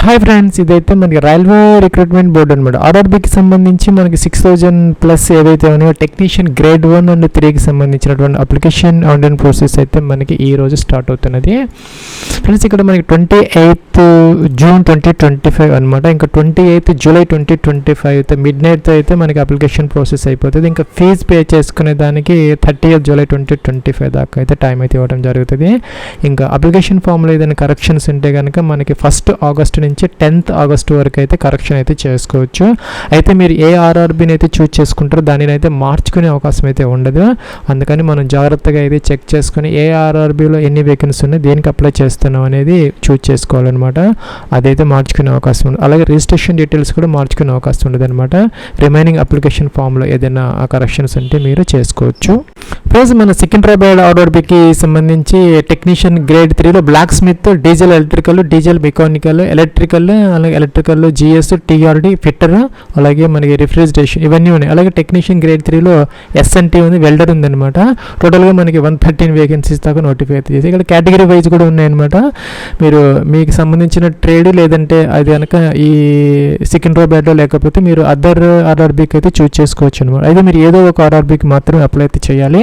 Hi friends, ఇదైతే మనకి railway recruitment board అనమాట. ఆర్ఆర్బీకి సంబంధించి మనకి 6000 ప్లస్ ఏవైతే ఉన్నాయో టెక్నీషియన్ గ్రేడ్ 1 అండ్ 3కి సంబంధించినటువంటి అప్లికేషన్ ఆన్లైన్ ప్రాసెస్ అయితే మనకి ఈ రోజు స్టార్ట్ అవుతున్నది ఫ్రెండ్స్. ఇక్కడ మనకి 28th జూన్ 2025 అనమాట. ఇంకా 28th జూలై 2025 అయితే మిడ్ నైట్ అయితే మనకి అప్లికేషన్ ప్రాసెస్ అయిపోతుంది. ఇంకా ఫీజ్ పే చేసుకునే దానికి 30th జూలై 2025 దాకా అయితే టైం అయితే ఇవ్వడం జరుగుతుంది. ఇంకా అప్లికేషన్ ఫామ్లో ఏదైనా కరెక్షన్స్ ఉంటే కనుక మనకి 1st ఆగస్ట్ నుంచి 10th ఆగస్ట్ వరకు అయితే కరెక్షన్ అయితే చేసుకోవచ్చు. అయితే మీరు ఏ ఆర్ఆర్బీని అయితే చూజ్ చేసుకుంటారో దానిని అయితే మార్చుకునే అవకాశం అయితే ఉండదు. అందుకని మనం జాగ్రత్తగా అయితే చెక్ చేసుకుని ఏ ఆర్ఆర్బీలో ఎన్ని వేకెన్సీ ఉన్నాయి, దేనికి అప్లై చేస్తున్నాం అనేది చూజ్ చేసుకోవాలన్నమాట. అదైతే మార్చుకునే అవకాశం ఉంది. అలాగే రిజిస్ట్రేషన్ డీటెయిల్స్ కూడా మార్చుకునే అవకాశం ఉండదు అనమాట. రిమైనింగ్ అప్లికేషన్ ఫామ్లో ఏదైనా కరెక్షన్స్ ఉంటే మీరు చేసుకోవచ్చు. ప్లస్ మన సికింద్రాబాద్ ఆర్ఆర్బీకి సంబంధించి టెక్నీషియన్ గ్రేడ్ 3లో blacksmith, diesel electrical, diesel mechanical, అలాగే ఎలక్ట్రికల్, జిఎస్, టీఆర్డి, ఫిట్టర్, అలాగే మనకి రిఫ్రిజిరేషన్ ఇవన్నీ ఉన్నాయి. అలాగే టెక్నీషియన్ గ్రేడ్ 3లో ఎస్ఎన్టీ ఉంది, వెల్డర్ ఉందన్నమాట. టోటల్గా మనకి 113 వేకెన్సీస్ దాకా నోటిఫై అయితే చేసి ఇక్కడ కేటగిరీ వైజ్ కూడా ఉన్నాయన్నమాట. మీరు మీకు సంబంధించిన ట్రేడ్ లేదంటే అది కనుక ఈ సికింద్రాబాద్లో లేకపోతే మీరు అదర్ ఆర్ఆర్బీకి అయితే చూజ్ చేసుకోవచ్చు అనమాట. అయితే మీరు ఏదో ఒక ఆర్ఆర్బీకి మాత్రమే అప్లై అయితే చేయాలి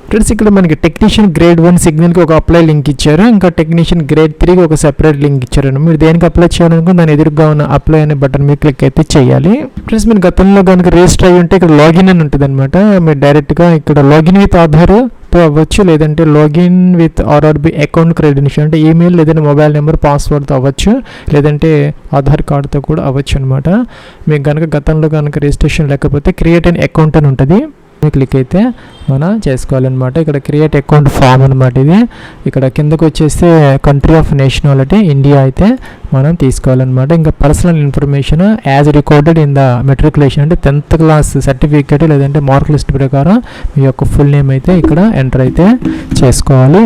ఫ్రెండ్స్. ఇక్కడ మనకి టెక్నీషియన్ గ్రేడ్ 1 సిగ్నల్కి ఒక అప్లై లింక్ ఇచ్చారు. ఇంకా టెక్నీషియన్ గ్రేడ్ 3కి ఒక సెపరేట్ లింక్ ఇచ్చారు. మీరు దేనికి అప్లై చేయాలనుకో దాని ఎదురుగా ఉన్న అప్లై అనే బటన్ మీద క్లిక్ అయితే చేయాలి ఫ్రెండ్స్. మీరు గతంలో కనుక రిజిస్టర్ అయ్యి ఉంటే ఇక్కడ లాగిన్ అని ఉంటుంది అనమాట. మీరు డైరెక్ట్గా ఇక్కడ లాగిన్ విత్ ఆధార్తో అవ్వచ్చు, లేదంటే login with RRB account credential అంటే ఈమెయిల్ లేదంటే మొబైల్ నెంబర్ పాస్వర్డ్తో అవ్వచ్చు, లేదంటే ఆధార్ కార్డుతో కూడా అవ్వచ్చు అనమాట. మీకు కనుక గతంలో కనుక రిజిస్ట్రేషన్ లేకపోతే క్రియేట్ అన్ అకౌంట్ అని ఉంటుంది, క్లిక్ అయితే మనం చేసుకోవాలన్నమాట. ఇక్కడ క్రియేట్ అకౌంట్ ఫామ్ అనమాట ఇది. ఇక్కడ కిందకు వచ్చేస్తే కంట్రీ ఆఫ్ నేషనాలిటీ ఇండియా అయితే మనం తీసుకోవాలన్నమాట. ఇంకా personal information as recorded in the matriculation అంటే 10th క్లాస్ సర్టిఫికేట్ లేదంటే మార్క్ లిస్ట్ ప్రకారం మీ యొక్క ఫుల్ నేమ్ అయితే ఇక్కడ ఎంటర్ అయితే చేసుకోవాలి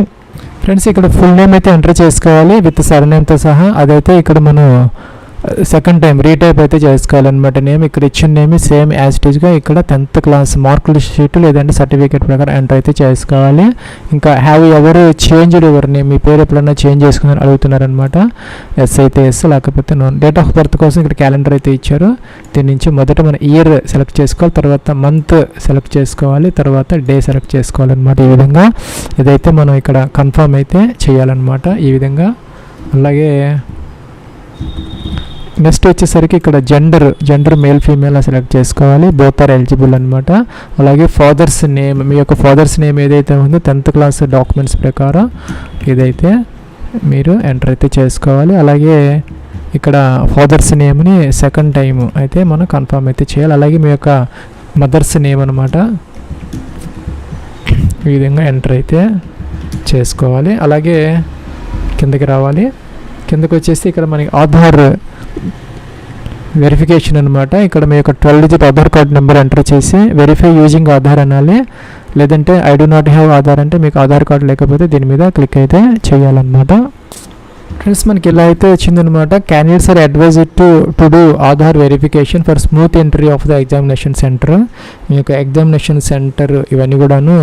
ఫ్రెండ్స్. ఇక్కడ ఫుల్ నేమ్ అయితే ఎంటర్ చేసుకోవాలి విత్ సర్నేమ్తో సహా. అదైతే ఇక్కడ మనం సెకండ్ టైం రీటైప్ అయితే చేసుకోవాలన్నమాట. నేమ్ ఇక్కడ ఇచ్చిన నేమ్ సేమ్ యాజ్ ఇట్ ఈజ్గా ఇక్కడ 10th class mark list sheet లేదంటే సర్టిఫికేట్ ప్రకారం ఎంటర్ అయితే చేసుకోవాలి. ఇంకా హ్యావ్ ఎవరు చేంజ్డ్ యువర్ నేమ్, మీ పేరు ఎప్పుడన్నా చేంజ్ చేసుకుని అడుగుతున్నారనమాట. ఎస్ అయితే ఎస్, లేకపోతే నో. డేట్ ఆఫ్ బర్త్ కోసం ఇక్కడ క్యాలెండర్ అయితే ఇచ్చారు. దీని నుంచి మొదట మన ఇయర్ సెలెక్ట్ చేసుకోవాలి, తర్వాత మంత్ సెలెక్ట్ చేసుకోవాలి, తర్వాత డే సెలెక్ట్ చేసుకోవాలన్నమాట. ఈ విధంగా ఇదైతే మనం ఇక్కడ కన్ఫర్మ్ అయితే చేయాలన్నమాట ఈ విధంగా. అలాగే నెక్స్ట్ వచ్చేసరికి ఇక్కడ జెండర్ మేల్ ఫీమేల్ సెలెక్ట్ చేసుకోవాలి. బోత్ ఆర్ ఎలిజిబుల్ అనమాట. అలాగే ఫాదర్స్ నేమ్, మీ యొక్క ఫాదర్స్ నేమ్ ఏదైతే ఉందో 10th క్లాస్ డాక్యుమెంట్స్ ప్రకారం ఇదైతే మీరు ఎంటర్ అయితే చేసుకోవాలి. అలాగే ఇక్కడ ఫాదర్స్ నేమ్ని సెకండ్ టైం అయితే మనం కన్ఫర్మ్ అయితే చేయాలి. అలాగే మీ యొక్క మదర్స్ నేమ్ అనమాట ఈ విధంగా ఎంటర్ అయితే చేసుకోవాలి. అలాగే కిందకి రావాలి. కిందకి వచ్చేసి ఇక్కడ మనకి ఆధార్ వెరిఫికేషన్ అనమాట. ఇక్కడ మీ యొక్క 12 digit Aadhaar card number enter చేసి వెరిఫై యూజింగ్ ఆధార్ అనాలి, లేదంటే I do not have Aadhaar అంటే మీకు ఆధార్ కార్డు లేకపోతే దీని మీద క్లిక్ అయితే చేయాలన్నమాట ఫ్రెండ్స్. మనకి ఇలా అయితే వచ్చిందనమాట. Candidates are advised to do Aadhaar verification for smooth entry of the examination centre. మీ యొక్క ఎగ్జామినేషన్ సెంటర్ ఇవన్నీ కూడాను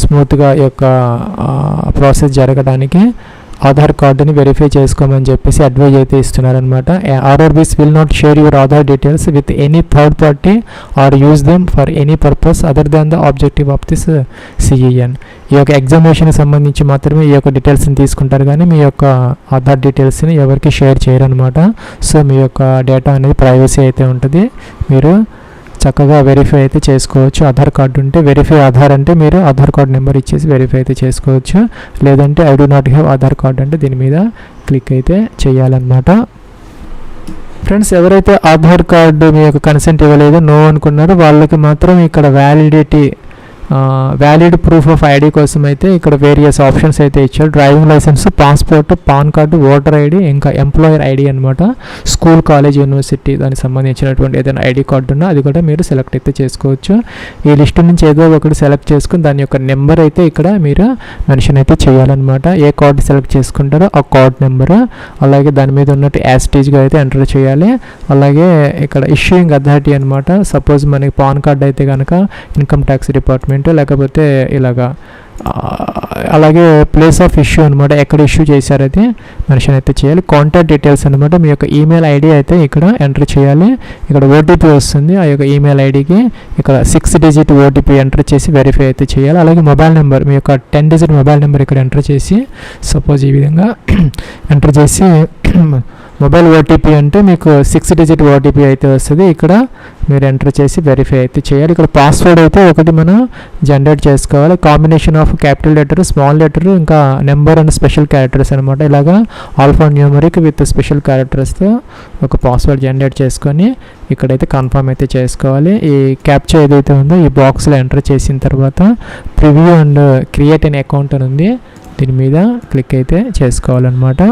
స్మూత్గా ఈ యొక్క ప్రాసెస్ జరగడానికి ఆధార్ కార్డుని వెరిఫై చేసుకోమని చెప్పేసి అడ్వైజ్ అయితే ఇస్తున్నారనమాట. RRBs will not share your Aadhaar details with any third party or use them for any purpose other than the objective of this CEN. ఈ యొక్క ఎగ్జామినేషన్కి సంబంధించి మాత్రమే ఈ యొక్క డీటెయిల్స్ని తీసుకుంటారు, కానీ మీ యొక్క ఆధార్ డీటెయిల్స్ని ఎవరికి షేర్ చేయరనమాట. సో మీ యొక్క డేటా అనేది ప్రైవసీ అయితే ఉంటుంది. మీరు చక్కగా వెరిఫై అయితే చేసుకోవచ్చు. ఆధార్ కార్డు ఉంటే వెరిఫై ఆధార్ అంటే మీరు ఆధార్ కార్డు నెంబర్ ఇచ్చేసి వెరిఫై అయితే చేసుకోవచ్చు, లేదంటే I do not have Aadhaar card అంటే దీని మీద క్లిక్ అయితే చేయాలన్నమాట ఫ్రెండ్స్. ఎవరైతే ఆధార్ కార్డు మీ యొక్క కన్సెంట్ ఇవ్వలేదో నో అనుకున్నారో వాళ్ళకి మాత్రం ఇక్కడ వ్యాలిడ్ ప్రూఫ్ ఆఫ్ ఐడి కోసం అయితే ఇక్కడ వేరియస్ ఆప్షన్స్ అయితే ఇచ్చారు. Driving licence, passport, PAN card, voter ID, ఇంకా ఎంప్లాయర్ ఐడి అనమాట. స్కూల్, కాలేజ్, యూనివర్సిటీ దానికి సంబంధించినటువంటి ఏదైనా ఐడి కార్డు ఉన్నా అది కూడా మీరు సెలెక్ట్ అయితే చేసుకోవచ్చు. ఈ లిస్ట్ నుంచి ఏదో ఒకటి సెలెక్ట్ చేసుకుని దాని యొక్క నెంబర్ అయితే ఇక్కడ మీరు మెన్షన్ అయితే చేయాలన్నమాట. ఏ కార్డు సెలెక్ట్ చేసుకుంటారో ఆ కార్డ్ నెంబర్, అలాగే దాని మీద ఉన్నట్టు యాస్టీజ్గా అయితే ఎంటర్ చేయాలి. అలాగే ఇక్కడ ఇష్యూయింగ్ అథారిటీ అనమాట. సపోజ్ మనకి పాన్ కార్డ్ అయితే కనుక ఇన్కమ్ ట్యాక్స్ డిపార్ట్మెంట్, లేకపోతే ఇలాగా అలాగే ప్లేస్ ఆఫ్ ఇష్యూ అనమాట, ఎక్కడ ఇష్యూ చేశారు అయితే మెన్షన్ అయితే చేయాలి. కాంటాక్ట్ డీటెయిల్స్ అనమాట, మీ యొక్క ఈమెయిల్ ఐడి అయితే ఇక్కడ ఎంటర్ చేయాలి. ఇక్కడ ఓటీపీ వస్తుంది, ఆ యొక్క ఈమెయిల్ ఐడికి ఇక్కడ 6 డిజిట్ ఓటీపీ ఎంటర్ చేసి వెరిఫై అయితే చేయాలి. అలాగే మొబైల్ నెంబర్, మీ యొక్క 10 డిజిట్ మొబైల్ నెంబర్ ఇక్కడ ఎంటర్ చేసి, సపోజ్ ఈ విధంగా ఎంటర్ చేసి మొబైల్ ఓటీపీ అంటే మీకు 6 డిజిట్ ఓటీపీ అయితే వస్తుంది, ఇక్కడ మీరు ఎంటర్ చేసి వెరిఫై అయితే చేయాలి. ఇక్కడ పాస్వర్డ్ అయితే ఒకటి మనం జనరేట్ చేసుకోవాలి. Combination of capital letter, small letter, ఇంకా నెంబర్ అండ్ స్పెషల్ క్యారెక్టర్స్ అనమాట. ఇలాగా ఆల్ఫా న్యూమరిక్ విత్ స్పెషల్ క్యారెక్టర్స్తో ఒక పాస్వర్డ్ జనరేట్ చేసుకొని ఇక్కడైతే కన్ఫర్మ్ అయితే చేసుకోవాలి. ఈ క్యాప్చర్ ఏదైతే ఉందో ఈ బాక్స్లో ఎంటర్ చేసిన తర్వాత ప్రివ్యూ అండ్ క్రియేట్ అనే అకౌంట్ అని ఉంది, దీని మీద క్లిక్ అయితే చేసుకోవాలన్నమాట.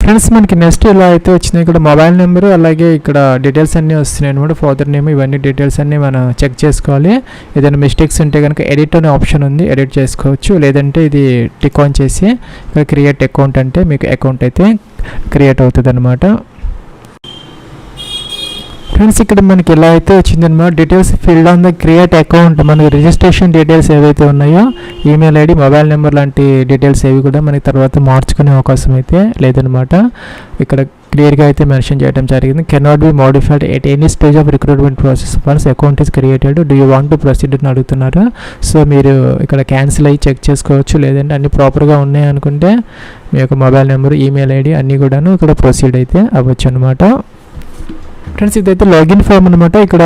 ఫ్రెండ్స్ మనకి నెక్స్ట్ ఇలా అయితే వచ్చినాయి, ఇక్కడ మొబైల్ నెంబరు అలాగే ఇక్కడ డీటెయిల్స్ అన్నీ వస్తున్నాయి అనమాట. ఫాదర్ నేమ్, ఇవన్నీ డీటెయిల్స్ అన్నీ మనం చెక్ చేసుకోవాలి. ఏదైనా మిస్టేక్స్ ఉంటే కనుక ఎడిట్ అనే ఆప్షన్ ఉంది, ఎడిట్ చేసుకోవచ్చు. లేదంటే ఇది టిక్ ఆన్ చేసి ఇక్కడ క్రియేట్ అకౌంట్ అంటే మీకు అకౌంట్ అయితే క్రియేట్ అవుతుంది అనమాట. ఫ్రెండ్స్ ఇక్కడ మనకి ఇలా అయితే వచ్చిందనమాట. Details filled on the create account, మనకి రిజిస్ట్రేషన్ డీటెయిల్స్ ఏవైతే ఉన్నాయో ఈమెయిల్ ఐడి, మొబైల్ నెంబర్ లాంటి డీటెయిల్స్ ఏవి కూడా మనకి తర్వాత మార్చుకునే అవకాశం అయితే లేదనమాట. ఇక్కడ క్లియర్గా అయితే మెన్షన్ చేయడం జరిగింది. Cannot be modified at any stage of recruitment process once account is created, do you want to proceed అని అడుగుతున్నారు. సో మీరు ఇక్కడ క్యాన్సిల్ అయ్యి చెక్ చేసుకోవచ్చు, లేదంటే అన్ని ప్రాపర్గా ఉన్నాయి అనుకుంటే మీ యొక్క మొబైల్ నెంబర్, ఈమెయిల్ ఐడి అన్నీ కూడాను ఇక్కడ ప్రొసీడ్ అయితే అవ్వచ్చు అనమాట. ఫ్రెండ్స్ ఇదైతే లాగిన్ ఫామ్ అనమాట. ఇక్కడ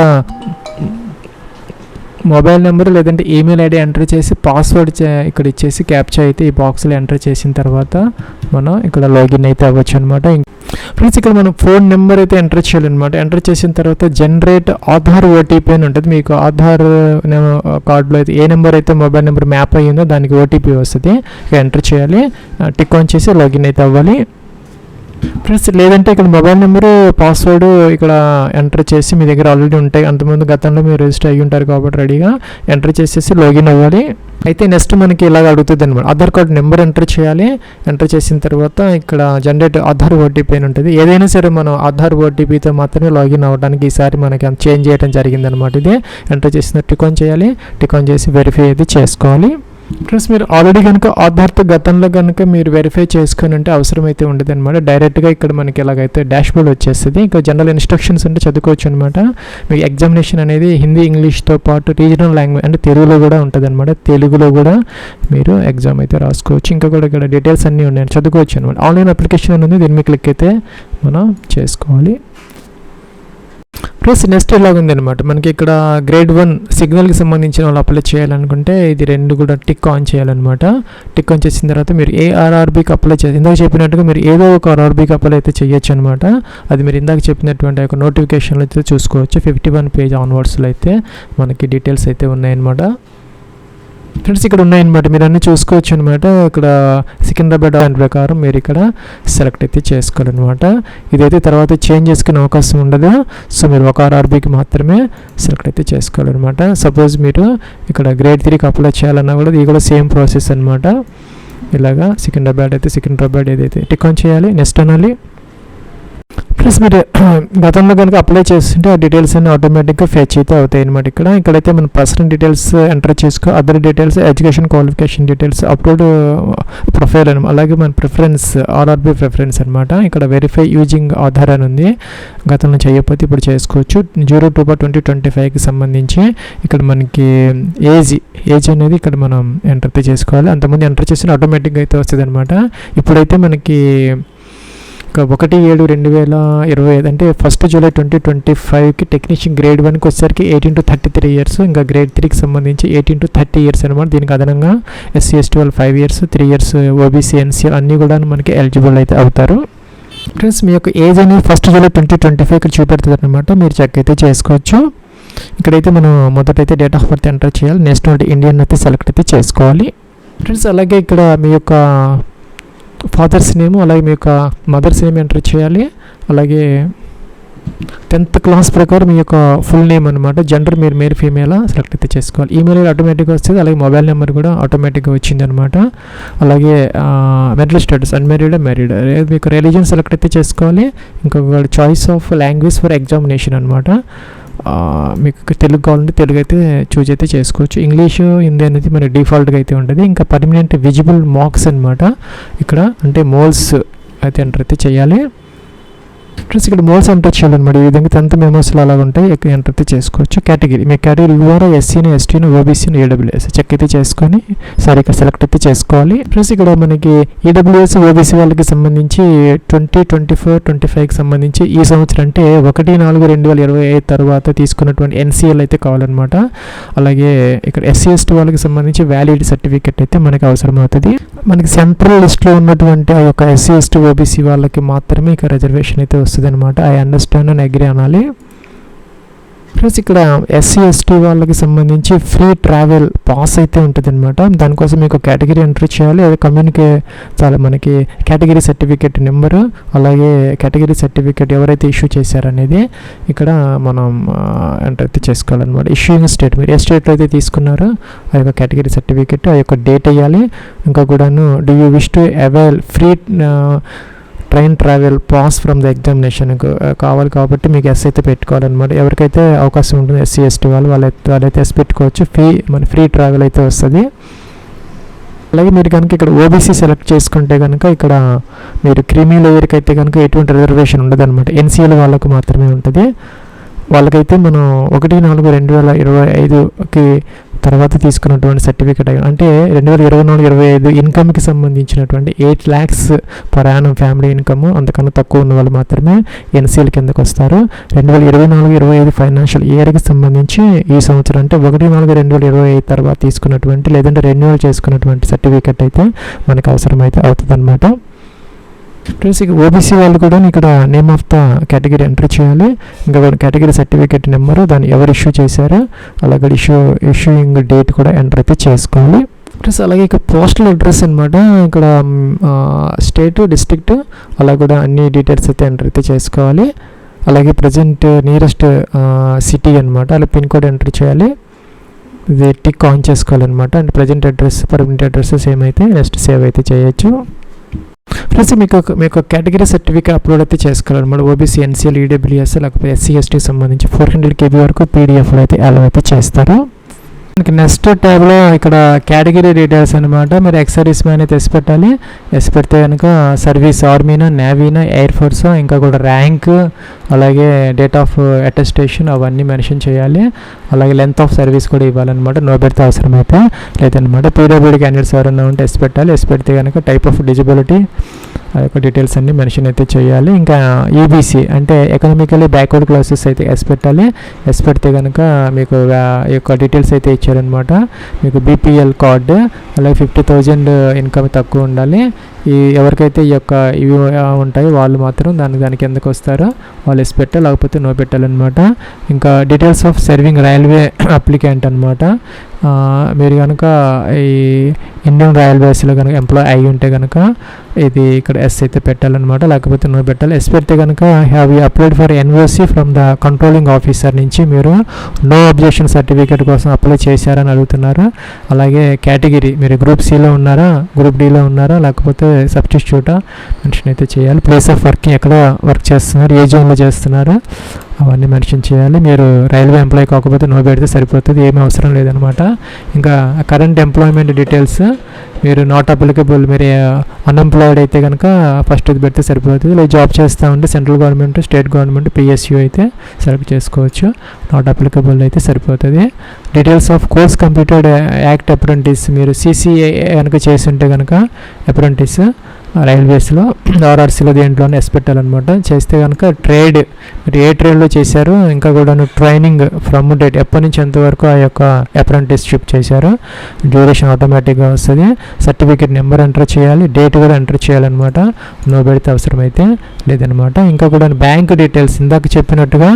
మొబైల్ నెంబర్ లేదంటే ఈమెయిల్ ఐడి ఎంటర్ చేసి పాస్వర్డ్ ఇక్కడ ఇచ్చేసి క్యాప్చా అయితే ఈ బాక్స్లో ఎంటర్ చేసిన తర్వాత మనం ఇక్కడ లాగిన్ అయితే అవ్వచ్చు అనమాట. ఫ్రెండ్స్ ఇక్కడ మనం ఫోన్ నెంబర్ అయితే ఎంటర్ చేయాలన్నమాట. ఎంటర్ చేసిన తర్వాత జనరేట్ ఆధార్ ఓటీపీ అని ఉంటుంది. మీకు ఆధార్ కార్డులో అయితే ఏ నెంబర్ అయితే మొబైల్ నెంబర్ మ్యాప్ అయ్యిందో దానికి ఓటీపీ వస్తుంది, ఎంటర్ చేయాలి. టిక్ ఆన్ చేసి లాగిన్ అయితే అవ్వాలి. ఫ్రెండ్స్ లేదంటే ఇక్కడ మొబైల్ నెంబరు, పాస్వర్డ్ ఇక్కడ ఎంటర్ చేసి మీ దగ్గర ఆల్రెడీ ఉంటాయి, అంతకుముందు గతంలో మీరు రిజిస్టర్ అయ్యి ఉంటారు కాబట్టి రెడీగా ఎంటర్ చేసేసి లాగిన్ అవ్వాలి. అయితే నెక్స్ట్ మనకి ఇలాగ అడుగుతుంది అనమాట. ఆధార్ కార్డ్ నెంబర్ ఎంటర్ చేయాలి. ఎంటర్ చేసిన తర్వాత ఇక్కడ జనరేట్ ఆధార్ ఓటీపీ అని ఉంటుంది. ఏదైనా సరే మనం ఆధార్ ఓటీపీతో మాత్రమే లాగిన్ అవ్వడానికి ఈసారి మనకి చేంజ్ చేయడం జరిగిందనమాట. ఇదే ఎంటర్ చేసిన టిక్ ఆన్ చేయాలి. టిక్ ఆన్ చేసి వెరిఫై అయితే చేసుకోవాలి. ఫ్రెండ్స్ మీరు ఆల్రెడీ కనుక ఆధార్తో గతంలో కనుక మీరు వెరిఫై చేసుకొని ఉంటే అవసరం అయితే ఉండదు అనమాట. డైరెక్ట్గా ఇక్కడ మనకి ఎలాగైతే డాష్ బోర్డ్ వచ్చేస్తుంది. ఇంకా జనరల్ ఇన్స్ట్రక్షన్స్ ఉంటే చదువుకోవచ్చు అనమాట. మీకు ఎగ్జామినేషన్ అనేది హిందీ, ఇంగ్లీష్తో పాటు రీజనల్ లాంగ్వేజ్ అంటే తెలుగులో కూడా ఉంటుంది అనమాట. తెలుగులో కూడా మీరు ఎగ్జామ్ అయితే రాసుకోవచ్చు. ఇంకా కూడా ఇక్కడ డీటెయిల్స్ అన్నీ ఉన్నాయి, చదువుకోవచ్చు అనమాట. ఆన్లైన్ అప్లికేషన్ ఉంది, దీని మీద క్లిక్ అయితే మనం చేసుకోవాలి. ప్లస్ నెక్స్ట్ ఇలాగుంది అనమాట. మనకి ఇక్కడ గ్రేడ్ 1 సిగ్నల్కి సంబంధించిన వాళ్ళు అప్లై చేయాలనుకుంటే ఇది రెండు కూడా టిక్ ఆన్ చేయాలన్నమాట. టిక్ ఆన్ చేసిన తర్వాత మీరు ఏ ఆర్ఆర్బీకి అప్లై చేసి, ఇందాక చెప్పినట్టుగా మీరు ఏదో ఒక ఆర్ఆర్బీకి అప్లై అయితే చేయొచ్చు అనమాట. అది మీరు ఇందాక చెప్పినటువంటి ఒక నోటిఫికేషన్లో అయితే చూసుకోవచ్చు. 51 పేజ్ ఆన్వర్డ్స్లో అయితే మనకి డీటెయిల్స్ అయితే ఉన్నాయన్నమాట. ఫ్రెండ్స్ ఇక్కడ ఉన్నాయన్నమాట, మీరు అన్నీ చూసుకోవచ్చు అనమాట. ఇక్కడ సికింద్రాబాద్ దాని ప్రకారం మీరు ఇక్కడ సెలెక్ట్ అయితే చేసుకోవాలన్నమాట. ఇదైతే తర్వాత చేంజ్ చేసుకునే అవకాశం ఉండదు. సో మీరు ఒక ఆర్ఆర్బీకి మాత్రమే సెలెక్ట్ అయితే చేసుకోవాలన్నమాట. సపోజ్ మీరు ఇక్కడ గ్రేడ్ 3కి అప్లై చేయాలన్నా కూడా ఇది కూడా సేమ్ ప్రాసెస్ అనమాట. ఇలాగా సికింద్రాబాద్ అయితే సికింద్రాబాద్ ఏదైతే టిక్ ఆన్ చేయాలి, నెక్స్ట్ అనాలి. ప్లస్ మీరు గతంలో కనుక అప్లై చేస్తుంటే ఆ డీటెయిల్స్ అన్ని ఆటోమేటిక్గా ఫెచ్ అయితే అవుతాయి అనమాట. ఇక్కడైతే మన పర్సనల్ డీటెయిల్స్ ఎంటర్ చేసుకో, other details, education qualification details, upload profile అనమాట. అలాగే మన ప్రిఫరెన్స్ ఆర్ఆర్బీ ప్రిఫరెన్స్ అనమాట. ఇక్కడ వెరిఫై యూజింగ్ ఆధార్ అని ఉంది. గతంలో చేయకపోతే ఇప్పుడు చేసుకోవచ్చు. 02/2025కి సంబంధించి ఇక్కడ మనకి ఏజ్ అనేది ఇక్కడ మనం ఎంటర్ అయితే చేసుకోవాలి. అంతకుముందు ఎంటర్ చేసిన ఆటోమేటిక్గా అయితే వస్తుంది అనమాట. ఇప్పుడైతే మనకి 1/7/2025 అంటే 1 జూలై 2025కి టెక్నీషియన్ గ్రేడ్ 1కి వచ్చేసరికి 18 to 33 ఇయర్స్, ఇంకా గ్రేడ్ 3కి సంబంధించి 18 to 30 ఇయర్స్ అనమాట. దీనికి అదనంగా SC ST వాళ్ళు 5 ఇయర్స్, 3 ఇయర్స్ OBC NCL అన్నీ కూడా మనకి ఎలిజిబుల్ అయితే అవుతారు. ఫ్రెండ్స్ మీ యొక్క ఏజ్ అనేది 1 జూలై 2025 ఇక్కడ చూపెడుతుంది అనమాట. మీరు చెక్ అయితే చేసుకోవచ్చు. ఇక్కడైతే మనం మొదటైతే డేట్ ఆఫ్ బర్త్ ఎంటర్ చేయాలి. నెక్స్ట్ ఇండియన్ అయితే సెలెక్ట్ అయితే చేసుకోవాలి. ఫ్రెండ్స్ అలాగే ఇక్కడ మీ యొక్క ఫాదర్స్ నేమ్ అలాగే మీ యొక్క మదర్స్ నేమ్ ఎంటర్ చేయాలి. అలాగే 10th క్లాస్ ప్రకారం మీ యొక్క ఫుల్ నేమ్ అనమాట. జెండర్ మీరు మేల్ ఫీమేల్ సెలెక్ట్ అయితే చేసుకోవాలి. ఈమెయిల్ ఆటోమేటిక్గా వస్తుంది. అలాగే మొబైల్ నెంబర్ కూడా ఆటోమేటిక్గా వచ్చింది అనమాట. అలాగే మెరిటల్ స్టేటస్ అన్మ్యారీడ్, మ్యారీడ్, మీకు రిలీజియన్ సెలెక్ట్ అయితే చేసుకోవాలి. ఇంకొక choice of language for examination అనమాట. మీకు తెలుగు కావాలంటే తెలుగు అయితే చూజ్ అయితే చేసుకోవచ్చు. ఇంగ్లీషు హిందీ అనేది మనకి డిఫాల్ట్గా అయితే ఉంటుంది. ఇంకా పర్మనెంట్ విజిబుల్ మార్క్స్ అనమాట ఇక్కడ, అంటే మోల్స్ అయితే ఎంటర్ అయితే చేయాలి. ఫ్రెండ్స్ ఇక్కడ మోల్స్ ఎంటర్ చేయాలన్నమాట. ఈ విధంగా 10th మెమోస్లో అలా ఉంటాయి, ఎంటర్ అయితే చేసుకోవచ్చు. కేటగిరీ మీ కేటగిరీ ద్వారా ఎస్సీని, ఎస్టీని, ఓబీసీని, ఈడబ్ల్యూఎస్ చెక్ అయితే చేసుకొని ఇక్కడ సెలెక్ట్ అయితే చేసుకోవాలి. ఫ్రెండ్స్ ఇక్కడ మనకి ఈడబ్ల్యూఎస్, ఓబీసీ వాళ్ళకి సంబంధించి 2024-25కి సంబంధించి ఈ సంవత్సరం అంటే 1/4/2025 తర్వాత తీసుకున్నటువంటి ఎన్సీఎల్ అయితే కావాలన్నమాట. అలాగే ఇక్కడ ఎస్సీ ఎస్టీ వాళ్ళకి సంబంధించి వ్యాలిడ్ సర్టిఫికేట్ అయితే మనకి అవసరం అవుతుంది. మనకి సెంట్రల్ లిస్ట్లో ఉన్నటువంటి ఆ యొక్క ఎస్సీ ఎస్టీ ఓబీసీ వాళ్ళకి మాత్రమే ఇక రిజర్వేషన్ అయితే వస్తుంది అనమాట. ఐ అండర్స్టాండ్ అండ్ అగ్రీ అనాలి. ప్లస్ ఇక్కడ ఎస్సీ ఎస్టీ వాళ్ళకి సంబంధించి ఫ్రీ ట్రావెల్ పాస్ అయితే ఉంటుంది అనమాట. దానికోసం మీకు కేటగిరీ ఎంట్రీ చేయాలి. అది చాలా మనకి కేటగిరీ సర్టిఫికేట్ నెంబరు, అలాగే కేటగిరీ సర్టిఫికేట్ ఎవరైతే ఇష్యూ చేశారనేది ఇక్కడ మనం ఎంటర్ అయితే చేసుకోవాలన్నమాట. ఇష్యూయింగ్ స్టేట్, మీరు ఏ స్టేట్లో అయితే తీసుకున్నారో ఆ యొక్క కేటగిరీ సర్టిఫికేట్, ఆ యొక్క డేట్ వేయాలి. ఇంకా కూడాను do you wish to avail free train travel pass from the examination కావాలి కాబట్టి మీకు ఎస్ అయితే పెట్టుకోవాలన్నమాట. ఎవరికైతే అవకాశం ఉంటుంది ఎస్సీ ఎస్టీ వాళ్ళైతే ఎస్ పెట్టుకోవచ్చు. ఫ్రీ ట్రావెల్ అయితే వస్తుంది. అలాగే మీరు కనుక ఇక్కడ ఓబీసీ సెలెక్ట్ చేసుకుంటే కనుక ఇక్కడ మీరు క్రీమీ లేయర్కి అయితే కనుక ఎటువంటి రిజర్వేషన్ ఉండదు అనమాట. ఎన్సీఎల్ వాళ్ళకు మాత్రమే ఉంటుంది. వాళ్ళకైతే మనం 1/4/2025కి తర్వాత తీసుకున్నటువంటి సర్టిఫికేట్ అంటే 2024-25 ఇన్కమ్కి సంబంధించినటువంటి 8 lakhs per annum family income అంతకన్నా తక్కువ ఉన్న వాళ్ళు మాత్రమే ఎన్సీఎల్ కిందకు వస్తారు. 2024-25 ఫైనాన్షియల్ ఇయర్కి సంబంధించి ఈ సంవత్సరం అంటే 1/4/2025 తర్వాత తీసుకున్నటువంటి లేదంటే రెన్యువల్ చేసుకున్నటువంటి సర్టిఫికేట్ అయితే మనకు అవసరం అయితే అవుతుంది అనమాట. ప్లస్ ఇక ఓబీసీ వాళ్ళు కూడా ఇక్కడ name of the category enter చేయాలి. ఇంకా కేటగిరీ సర్టిఫికేట్ నెంబరు, దాన్ని ఎవరు ఇష్యూ చేశారో అలాగే ఇష్యూయింగ్ డేట్ కూడా ఎంటర్ అయితే చేసుకోవాలి. ప్లస్ అలాగే ఇక పోస్టల్ అడ్రస్ అనమాట. ఇక్కడ స్టేట్, డిస్ట్రిక్ట్ అలా కూడా అన్ని డీటెయిల్స్ అయితే ఎంటర్ అయితే చేసుకోవాలి. అలాగే ప్రజెంట్ నియరెస్ట్ సిటీ అనమాట, అలా పిన్ కోడ్ ఎంటర్ చేయాలి. ఇది టిక్ ఆన్ చేసుకోవాలన్నమాట. And present address, permanent address same అయితే నెక్స్ట్ సేవ్ అయితే చేయొచ్చు. ప్లస్ మీకు కేటగిరీ సర్టిఫికేట్ అప్లోడ్ అయితే చేసుకోవాలన్నమాట. ఓబీసీ, ఎన్సీఎల్, ఈడబ్ల్యూఎస్ లేకపోతే ఎస్సీ ఎస్టీకి సంబంధించి 400 KB వరకు పీడిఎఫ్లో అయితే అలౌ అయితే చేస్తారు. మనకి నెక్స్ట్ ట్యాబ్లో ఇక్కడ కేటగిరీ డీటెయిల్స్ అనమాట. మీరు ఎక్స్ సర్వీస్ మ్యాన్ అయితే ఎస్ పెట్టాలి. ఎస్ పెడితే కనుక సర్వీస్ ఆర్మీనా, నేవీనా, ఎయిర్ ఫోర్సా, ఇంకా కూడా ర్యాంక్, అలాగే డేట్ ఆఫ్ అటెస్టేషన్ అవన్నీ మెన్షన్ చేయాలి. అలాగే లెంత్ ఆఫ్ సర్వీస్ కూడా ఇవ్వాలన్నమాట. నో పెడితే అవసరం అయితే లేదనమాట. పీడబ్ల్యూడీ క్యాండిడేట్స్ ఎవరైనా ఉంటే ఎస్ పెట్టాలి. ఎస్ పెడితే కనుక టైప్ ఆఫ్ డిజబిలిటీ ఆ యొక్క డీటెయిల్స్ అన్నీ మెన్షన్ అయితే చేయాలి. ఇంకా ఈబీసీ అంటే ఎకనామికలీ బ్యాక్వర్డ్ క్లాసెస్ అయితే ఎస్ పెట్టాలి. ఎస్ పెడితే కనుక మీకు ఈ యొక్క డీటెయిల్స్ అయితే ఇచ్చారనమాట. మీకు బీపీఎల్ కార్డు, అలాగే 50,000 ఇన్కమ్ తక్కువ ఉండాలి. ఎవరికైతే ఈ యొక్క ఇవి ఉంటాయో వాళ్ళు మాత్రం దాని కిందకు వస్తారో వాళ్ళు ఎస్ పెట్టాలి, లేకపోతే నో పెట్టాలన్నమాట. ఇంకా details of serving railway applicant అనమాట. మీరు కనుక ఈ ఇండియన్ రైల్వేస్లో కనుక ఎంప్లాయ్ అయి ఉంటే కనుక ఇది ఇక్కడ ఎస్ అయితే పెట్టాలన్నమాట, లేకపోతే నో పెట్టాలి. ఎస్ పెడితే కనుక have you applied for NOC from the controlling officer నుంచి మీరు నో అబ్జెక్షన్ సర్టిఫికేట్ కోసం అప్లై చేశారని అడుగుతున్నారు. అలాగే కేటగిరీ మీరు గ్రూప్ సిలో ఉన్నారా, గ్రూప్ డిలో ఉన్నారా, లేకపోతే సబ్స్టిట్యూటా మెన్షన్ అయితే చేయాలి. ప్లేస్ ఆఫ్ వర్కింగ్ ఎక్కడ వర్క్ చేస్తున్నారు, ఏ జోన్లో చేస్తున్నారు అవన్నీ మెన్షన్ చేయాలి. మీరు రైల్వే ఎంప్లాయీ కాకపోతే నో పెడితే సరిపోతుంది, ఏమీ అవసరం లేదనమాట. ఇంకా కరెంట్ ఎంప్లాయ్మెంట్ డీటెయిల్స్ మీరు నాట్ అప్లికబుల్, మీరు అన్ఎంప్లాయిడ్ అయితే కనుక ఫస్ట్ ఇది పెడితే సరిపోతుంది. ఇలా జాబ్ చేస్తూ ఉంటే central government, state government, PSU అయితే సెలెక్ట్ చేసుకోవచ్చు. నాట్ అప్లికబుల్ అయితే సరిపోతుంది. Details of course completed act apprentice, మీరు సిసిఏ కనుక చేసి ఉంటే కనుక అప్రెంటిస్ రైల్వేస్లో, ఆర్ఆర్సీలో దేంట్లోనే ఎస్ పెట్టాలన్నమాట. చేస్తే కనుక ట్రేడ్, మీరు ఏ ట్రేడ్లో చేశారో, ఇంకా కూడా ట్రైనింగ్ ఫ్రమ్ డేట్ ఎప్పటి నుంచి ఎంతవరకు ఆ యొక్క అప్రెంటిస్షిప్ చేశారో డ్యూరేషన్ ఆటోమేటిక్గా వస్తుంది. సర్టిఫికేట్ నెంబర్ ఎంటర్ చేయాలి, డేట్ కూడా ఎంటర్ చేయాలన్నమాట. నో పెడితే అవసరమైతే లేదనమాట. ఇంకా కూడా బ్యాంక్ డీటెయిల్స్ ఇందాక చెప్పినట్టుగా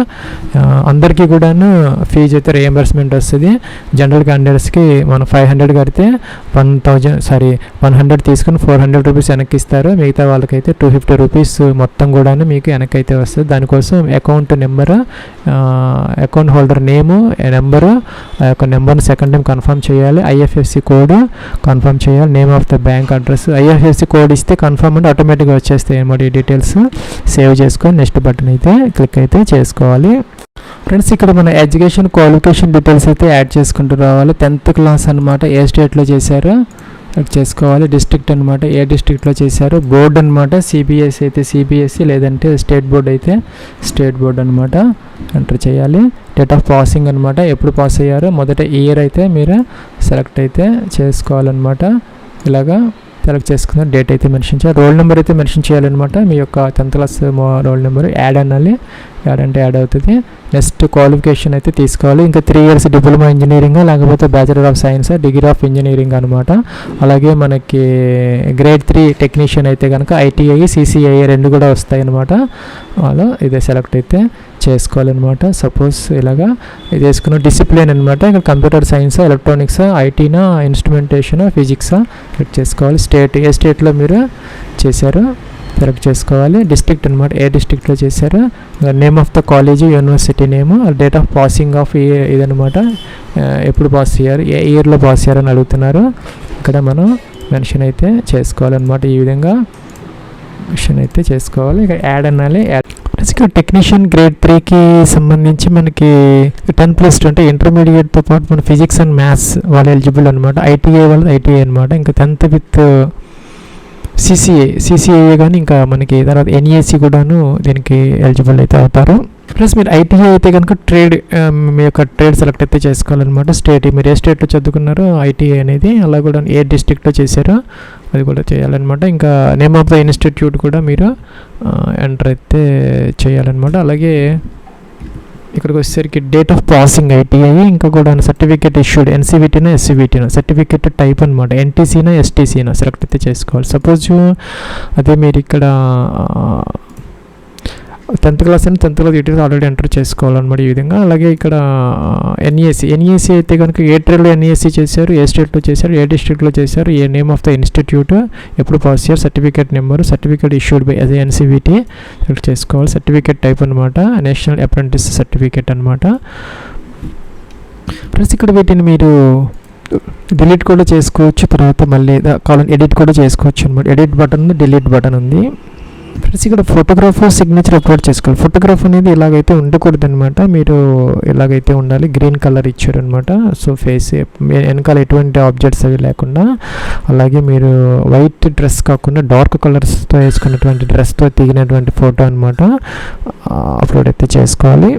అందరికీ కూడాను ఫీజు అయితే రియంబర్స్మెంట్ వస్తుంది. జనరల్ క్యాండిడేట్స్కి మనం 500 కడితే 100 తీసుకుని 400 రూపీస్ వెనక్కి ఇస్తారు. మిగతా వాళ్ళకైతే 250 రూపీస్ మొత్తం కూడా మీకు వెనక్కి అయితే వస్తుంది. దానికోసం అకౌంట్ నెంబరు, అకౌంట్ హోల్డర్ నేము, నెంబరు, ఆ యొక్క నెంబర్ని సెకండ్ టైం కన్ఫర్మ్ చేయాలి. ఐఎఫ్ఎస్సి కోడ్ కన్ఫర్మ్ చేయాలి. Name of the bank address, IFSC code ఇస్తే కన్ఫర్మ్ అంటే ఆటోమేటిక్గా వచ్చేస్తాయి అన్నమాట ఈ డీటెయిల్స్. సేవ్ చేసుకొని నెక్స్ట్ బటన్ అయితే క్లిక్ అయితే చేసుకోవాలి. ఫ్రెండ్స్ ఇక్కడ మన ఎడ్యుకేషన్ క్వాలిఫికేషన్ డీటెయిల్స్ అయితే యాడ్ చేసుకుంటూ రావాలి. 10th క్లాస్ అనమాట, ఏ స్టేట్లో చేశారో చేసుకోవాలి. డిస్ట్రిక్ట్ అనమాట, ఏ డిస్ట్రిక్ట్లో చేశారు. బోర్డు అనమాట, సిబిఎస్ఈ అయితే సిబిఎస్ఈ, లేదంటే స్టేట్ బోర్డ్ అయితే స్టేట్ బోర్డ్ అనమాట ఎంటర్ చేయాలి. డేట్ ఆఫ్ పాసింగ్ అనమాట, ఎప్పుడు పాస్ అయ్యారో మొదట ఇయర్ అయితే మీరు సెలెక్ట్ అయితే చేసుకోవాలన్నమాట. ఇలాగా సెలెక్ట్ చేసుకున్న డేట్ అయితే మెన్షన్ చేయాలి. రోల్ నెంబర్ అయితే మెన్షన్ చేయాలన్నమాట. మీ యొక్క 10th class roll number add అనాలి. యాడ్ అంటే యాడ్ అవుతుంది. నెక్స్ట్ క్వాలిఫికేషన్ అయితే తీసుకోవాలి. ఇంకా 3 years డిప్లొమా ఇంజనీరింగ్, లేకపోతే bachelor of science, degree of engineering అనమాట. అలాగే మనకి గ్రేడ్ 3 టెక్నీషియన్ అయితే కనుక ఐటీఐ, సిసిఐ 2 కూడా వస్తాయి అనమాట. వాళ్ళు ఇదే సెలెక్ట్ అయితే చేసుకోవాలన్నమాట. సపోజ్ ఇలాగా ఇది వేసుకున్న డిసిప్లిన్ అనమాట. ఇక్కడ కంప్యూటర్ సైన్స్, ఎలక్ట్రానిక్స్, ఐటీనా, ఇన్స్ట్రుమెంటేషన్, ఫిజిక్స్ సెలెక్ట్ చేసుకోవాలి. స్టేట్, ఏ స్టేట్లో మీరు చేశారు సెలెక్ట్ చేసుకోవాలి. డిస్ట్రిక్ట్ అనమాట, ఏ డిస్ట్రిక్ట్లో చేశారు. Name of the college, university name, date of passing of ఇదనమాట, ఎప్పుడు పాస్ అయ్యారు, ఏ ఇయర్లో పాస్ అయ్యారని అడుగుతున్నారు. ఇక్కడ మనం మెన్షన్ అయితే చేసుకోవాలన్నమాట. ఈ విధంగా మెన్షన్ అయితే చేసుకోవాలి. ఇక యాడ్ అనాలి. ఇక్కడ టెక్నీషియన్ గ్రేడ్ 3కి సంబంధించి మనకి 10+2 అంటే ఇంటర్మీడియట్తో పాటు మన ఫిజిక్స్ అండ్ మ్యాథ్స్ వాళ్ళు ఎలిజిబుల్ అనమాట. ఐటీఐ వాళ్ళు ఐటీఐ అనమాట. ఇంకా 10th విత్ సిసిఐ కానీ ఇంకా మనకి తర్వాత ఎన్ఈఎస్సి కూడాను దీనికి ఎలిజిబుల్ అయితే అవుతారు. ప్లస్ మీరు ఐటీఐ అయితే కనుక ట్రేడ్, మీ యొక్క ట్రేడ్ సెలెక్ట్ అయితే చేసుకోవాలన్నమాట. స్టేట్, మీరు ఏ స్టేట్లో చదువుకున్నారో ఐటీఐ అనేది, అలా కూడా ఏ డిస్ట్రిక్ట్లో చేశారో అది కూడా చేయాలన్నమాట. ఇంకా నేమ్ ఆఫ్ ద ఇన్స్టిట్యూట్ కూడా మీరు ఎంటర్ అయితే చేయాలన్నమాట. అలాగే ఇక్కడికి వచ్చేసరికి డేట్ ఆఫ్ పాసింగ్ ఐటీఐ, ఇంకా కూడా సర్టిఫికేట్ ఇష్యూడ్ ఎన్సీవీటీనా ఎస్సీవీటీనా, సర్టిఫికేట్ టైప్ అనమాట, ఎన్టీసీనా ఎస్టీసీనా సెలెక్ట్ అయితే చేసుకోవాలి. సపోజ్ అదే మీరు ఇక్కడ 10th క్లాస్ అని 10th class details already enter చేసుకోవాలన్నమాట ఈ విధంగా. అలాగే ఇక్కడ ఎన్ఈఎస్సి అయితే కనుక ఏ ట్రేడ్లో ఎన్ఈఎస్సి చేశారు, ఏ స్టేట్లో చేశారు, ఏ డిస్ట్రిక్ట్లో చేశారు, ఏ నేమ్ ఆఫ్ ద ఇన్స్టిట్యూట్, ఎప్పుడు పాస్ అయ్యారు, certificate number, certificate issued by అదే ఎన్సీవీటీ సెలెక్ట్ చేసుకోవాలి. సర్టిఫికేట్ టైప్ అనమాట, నేషనల్ అప్రెంటిస్ సర్టిఫికేట్ అనమాట. ప్లస్ ఇక్కడ వీటిని మీరు డిలీట్ కూడా చేసుకోవచ్చు. తర్వాత మళ్ళీ ఎడిట్ కూడా చేసుకోవచ్చు అనమాట. ఎడిట్ బటన్ ఉంది, డిలీట్ బటన్ ఉంది. ఫ్రెండ్స్ ఇక్కడ ఫోటోగ్రాఫ్ సిగ్నేచర్ అప్లోడ్ చేసుకోవాలి. ఫోటోగ్రాఫ్ అనేది ఇలాగైతే ఉండకూడదు అనమాట. మీరు ఇలాగైతే ఉండాలి. గ్రీన్ కలర్ ఇచ్చారనమాట. సో ఫేస్ వెనకాల ఎటువంటి ఆబ్జెక్ట్స్ అవి లేకుండా. అలాగే మీరు వైట్ డ్రెస్ కాకుండా డార్క్ కలర్స్తో వేసుకున్నటువంటి డ్రెస్తో దిగినటువంటి ఫోటో అనమాట అప్లోడ్ అయితే చేసుకోవాలి.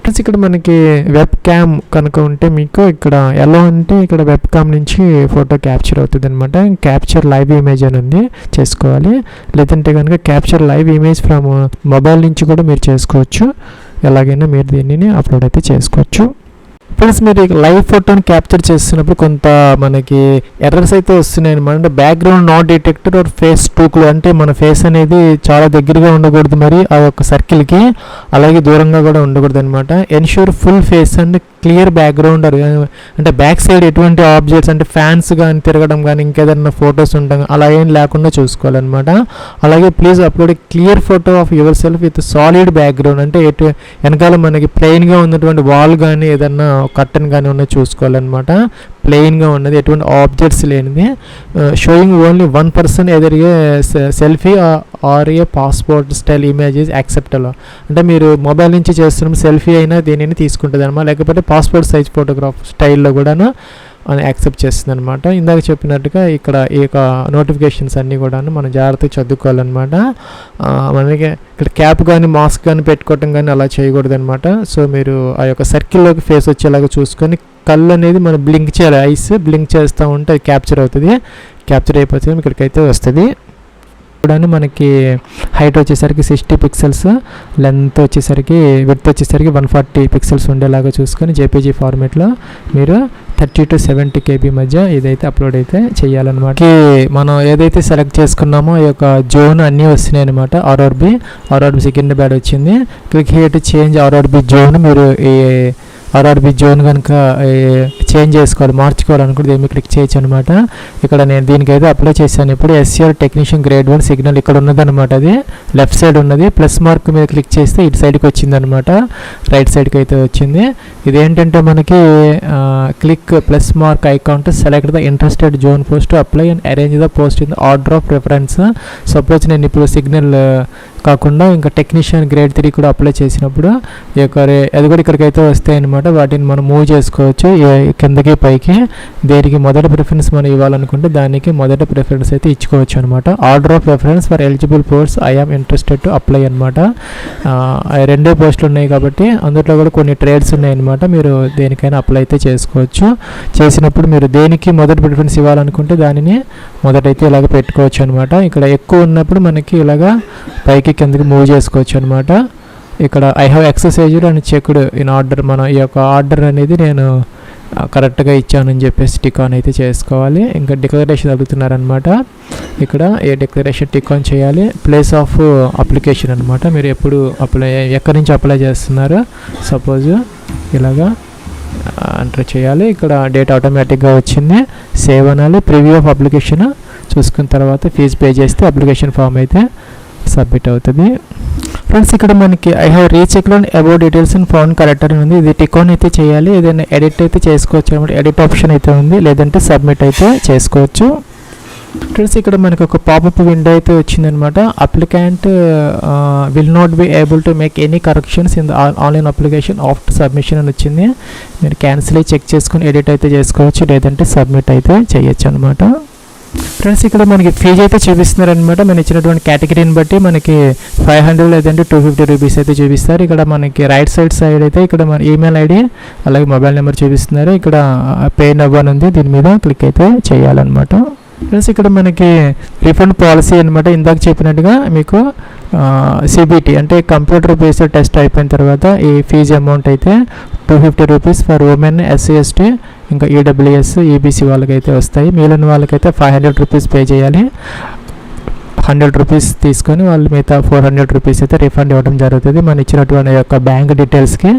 ప్లస్ ఇక్కడ మనకి వెబ్ క్యామ్ కనుక ఉంటే మీకు ఇక్కడ ఎలా అంటే ఇక్కడ వెబ్ క్యామ్ నుంచి ఫోటో క్యాప్చర్ అవుతుంది అనమాట. క్యాప్చర్ లైవ్ ఇమేజ్ అని ఉంది, చేసుకోవాలి. లేదంటే కనుక capture live image from mobile నుంచి కూడా మీరు చేసుకోవచ్చు. ఎలాగైనా మీరు దీనిని అప్లోడ్ అయితే చేసుకోవచ్చు. ప్లస్ మీరు లైవ్ ఫోటోని క్యాప్చర్ చేస్తున్నప్పుడు కొంత మనకి ఎర్రర్స్ అయితే వస్తున్నాయి అనమాట. Background not detected or face టూక్లు, అంటే మన ఫేస్ అనేది చాలా దగ్గరగా ఉండకూడదు మరి ఆ యొక్క సర్కిల్కి, అలాగే దూరంగా కూడా ఉండకూడదు అనమాట. Ensure full face and clear background, అంటే బ్యాక్ సైడ్ ఎటువంటి ఆబ్జెక్ట్స్ అంటే ఫ్యాన్స్ కానీ తిరగడం కానీ ఇంకేదన్నా ఫొటోస్ ఉంటాం అలా ఏం లేకుండా చూసుకోవాలన్నమాట. అలాగే please upload clear photo of your self with solid background, అంటే వెనకాల మనకి ప్లెయిన్గా ఉన్నటువంటి వాల్ కానీ ఏదన్నా కర్టన్ కానీ ఉన్నది చూసుకోవాలన్నమాట. ప్లెయిన్గా ఉన్నది, ఎటువంటి ఆబ్జెక్ట్స్ లేనిది. Showing only 1 person either a selfie or a passport style image is acceptable, అంటే మీరు మొబైల్ నుంచి చేస్తున్న సెల్ఫీ అయినా దీనిని తీసుకుంటుంది అనమాట. లేకపోతే పాస్పోర్ట్ సైజ్ ఫోటోగ్రాఫ్ స్టైల్లో కూడాను యాక్సెప్ట్ చేస్తుంది అనమాట. ఇందాక చెప్పినట్టుగా ఇక్కడ ఈ యొక్క నోటిఫికేషన్స్ అన్నీ కూడా మనం జాగ్రత్తగా చదువుకోవాలన్నమాట. మనకి ఇక్కడ క్యాప్ కానీ మాస్క్ కానీ పెట్టుకోవటం కానీ అలా చేయకూడదు అనమాట. సో మీరు ఆ యొక్క సర్కిల్లోకి ఫేస్ వచ్చేలాగా చూసుకొని కళ్ళు అనేది మనం బ్లింక్ చేయాలి. ఐస్ బ్లింక్ చేస్తూ ఉంటే అది క్యాప్చర్ అవుతుంది. క్యాప్చర్ అయిపోతే ఇక్కడికైతే వస్తుంది. కూడా మనకి హైట్ వచ్చేసరికి 60 pixels, లెంత్ వచ్చేసరికి విడ్త్ వచ్చేసరికి 140 pixels ఉండేలాగా చూసుకొని జేపీజీ ఫార్మేట్లో మీరు 30 to 70 KB మధ్య ఇదైతే అప్లోడ్ అయితే చేయాలన్నమాట. మనం ఏదైతే సెలెక్ట్ చేసుకున్నామో ఈ యొక్క జోన్ అన్నీ వస్తున్నాయి అనమాట. ఆర్ఆర్బి సికింద్రాబాద్ వచ్చింది. Click here to change RRB zone. మీరు ఈ ఆర్ఆర్బి జోన్ కనుక చేంజ్ చేసుకోవాలి, మార్చుకోవాలనుకుంటే దీన్ని క్లిక్ చేయొచ్చు అనమాట. ఇక్కడ నేను దీనికైతే అప్లై చేశాను. ఇప్పుడు ఎస్సీఆర్ టెక్నీషియన్ గ్రేడ్ 1 సిగ్నల్ ఇక్కడ ఉన్నదన్నమాట. అది లెఫ్ట్ సైడ్ ఉన్నది. ప్లస్ మార్క్ మీద క్లిక్ చేస్తే ఇటు సైడ్కి వచ్చిందనమాట, రైట్ సైడ్కి అయితే వచ్చింది. ఇదేంటంటే మనకి click plus mark icon to select the interested zone post to apply and arrange the post in the order of preference. Suppose నేను ఇప్పుడు సిగ్నల్ కాకుండా ఇంకా టెక్నీషియన్ గ్రేడ్ 3 కూడా అప్లై చేసినప్పుడు అది కూడా ఇక్కడికైతే వస్తాయి అనమాట. వాటిని మనం మూవ్ చేసుకోవచ్చు కిందకి పైకి. దేనికి మొదటి ప్రిఫరెన్స్ మనం ఇవ్వాలనుకుంటే దానికి మొదటి ప్రిఫరెన్స్ అయితే ఇచ్చుకోవచ్చు అనమాట. Order of preference for eligible posts I am interested to apply అనమాట. రెండే పోస్టులు ఉన్నాయి కాబట్టి అందులో కూడా కొన్ని ట్రేడ్స్ ఉన్నాయన్నమాట. మీరు దేనికైనా అప్లై అయితే చేసుకోవచ్చు. చేసినప్పుడు మీరు దేనికి మొదటి ప్రిఫరెన్స్ ఇవ్వాలనుకుంటే దానిని మొదటైతే ఇలాగ పెట్టుకోవచ్చు అనమాట. ఇక్కడ ఎక్కువ ఉన్నప్పుడు మనకి ఇలాగా పైకి కిందకి మూవ్ చేసుకోవచ్చు అనమాట. ఇక్కడ I have exercised and checked in order. మనం ఈ యొక్క ఆర్డర్ అనేది నేను కరెక్ట్గా ఇచ్చానని చెప్పేసి టిక్ ఆన్ అయితే చేసుకోవాలి. ఇంకా డిక్లరేషన్ అడుగుతున్నారనమాట. ఇక్కడ ఏ డిక్లరేషన్ టిక్ ఆన్ చేయాలి. ప్లేస్ ఆఫ్ అప్లికేషన్ అనమాట. మీరు ఎప్పుడు ఎక్కడి నుంచి అప్లై చేస్తున్నారు సపోజ్ ఇలాగా ఎంటర్ చేయాలి. ఇక్కడ డేట్ ఆటోమేటిక్గా వచ్చింది. సేవ్ అనాలి. ప్రివ్యూ ఆఫ్ అప్లికేషన్ చూసుకున్న తర్వాత ఫీజు పే చేస్తే అప్లికేషన్ ఫామ్ అయితే సబ్మిట్ అవుతుంది. ఫ్రెండ్స్ ఇక్కడ మనకి I have రీచెక్డ్ and about details and found correct అని ఉంది. ఇది టిక్ ఆన్ అయితే చేయాలి. ఏదైనా ఎడిట్ అయితే చేసుకోవచ్చు అనమాట. ఎడిట్ ఆప్షన్ అయితే ఉంది, లేదంటే సబ్మిట్ అయితే చేసుకోవచ్చు. ఫ్రెండ్స్ ఇక్కడ మనకు ఒక పాపప్ విండో అయితే వచ్చిందనమాట. Applicant will not be able to make any corrections in the online application after submission అని వచ్చింది. మీరు క్యాన్సిల్ చెక్ చేసుకుని ఎడిట్ అయితే చేసుకోవచ్చు, లేదంటే సబ్మిట్ అయితే చేయొచ్చు అనమాట. ఫ్రెండ్స్ ఇక్కడ మనకి ఫీజు అయితే చూపిస్తున్నారనమాట. మనం ఇచ్చినటువంటి కేటగిరీని బట్టి మనకి 500 లేదంటే 250 రూపీస్ అయితే చూపిస్తారు. ఇక్కడ మనకి రైట్ సైడ్ అయితే ఇక్కడ మన ఈమెయిల్ ఐడి అలాగే మొబైల్ నెంబర్ చూపిస్తున్నారు. ఇక్కడ పే నవ్ అని ఉంది, దీని మీద క్లిక్ అయితే చేయాలన్నమాట. ప్లస్ ఇక్కడ మనకి రిఫండ్ పాలసీ అనమాట. ఇందాక చెప్పినట్టుగా మీకు సిబిటి అంటే కంప్యూటర్ బేస్డ్ టెస్ట్ అయిపోయిన తర్వాత ఈ ఫీజు అమౌంట్ అయితే 250 rupees for women, SC, ST, ఇంకా ఈడబ్ల్యూఎస్, ఈబీసీ వాళ్ళకైతే వస్తాయి. మిగిలిన వాళ్ళకైతే 500 రూపీస్ పే చేయాలి. 100 రూపీస్ తీసుకొని వాళ్ళు మిగతా 400 రూపీస్ అయితే రిఫండ్ ఇవ్వడం జరుగుతుంది. మనం ఇచ్చినటువంటి యొక్క బ్యాంక్ డీటెయిల్స్కి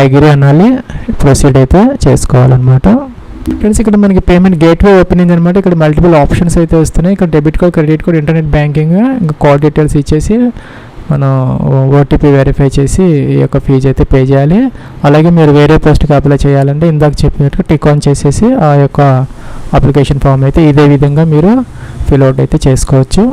అగ్రీ అనాలి, ప్రొసీడ్ అయితే చేసుకోవాలన్నమాట. ఫ్రెండ్స్ ఇక్కడ మనకి పేమెంట్ గేట్వే ఓపెన్ అయింది అనమాట. ఇక్కడ మల్టిపుల్ ఆప్షన్స్ అయితే వస్తున్నాయి. ఇక్కడ debit card, credit card, internet banking, ఇంకా కార్డ్ డీటెయిల్స్ ఇచ్చేసి మనం ఓటీపీ వెరిఫై చేసి ఈ యొక్క ఫీజు అయితే పే చేయాలి. అలాగే మీరు వేరే పోస్ట్కి అప్లై చేయాలంటే ఇందాక చెప్పినట్టుగా టిక్ ఆన్ చేసేసి ఆ యొక్క అప్లికేషన్ ఫామ్ అయితే ఇదే విధంగా మీరు ఫిల్ అవుట్ అయితే చేసుకోవచ్చు.